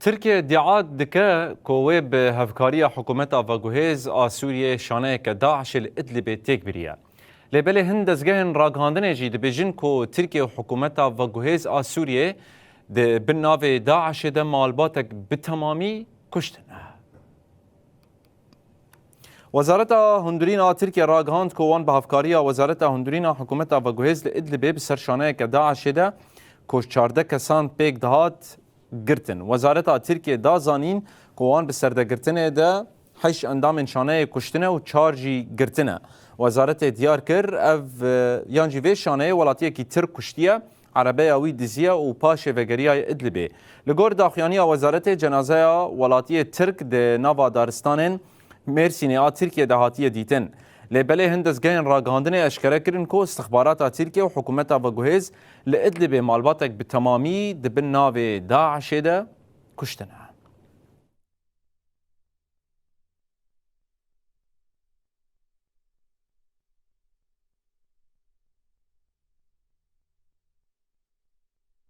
تركيا ادعاء دكا كويب هفكارية حكومتها فاغوهيز سوريا شانيك داعش الإدلب تكبرية لبلي هندس جهن راغاندن جي دبيجن كو تركيا وحكومتها فاغوهيز سوريا بالنافي داعش مالباتك بالتمامي كشتن. وزارتها هندورينا تركيا راغاند كوان بهفكارية وزارتها هندورينا حكومتها فاغوهيز الإدلب بسر شانيك داعش كوش 14 کسان پیک دهات گرتن. وزارت ترکیه دا زانین کوان به سرده گرتنه ده 8 اندام شانه کشتنه و 4 جی گرتنه. وزارت دیار کر اف یانجی وی شانه ولاتیه کی ترک کشتیه عربه وی دزیه و پاش وگریای ادلبه. لگور داخیانی وزارت جنازه ولاتیه ترک ده نوا دارستانن مرسینه ترکیه دهاتیه دیتن. لبلي هندس جاين راغاندني اشكره كرن كو استخبارات تركيا وحكومتها فاغوهيز لإدلب مالباتك بالتمامي دبن نافي داعش ده كشتنها.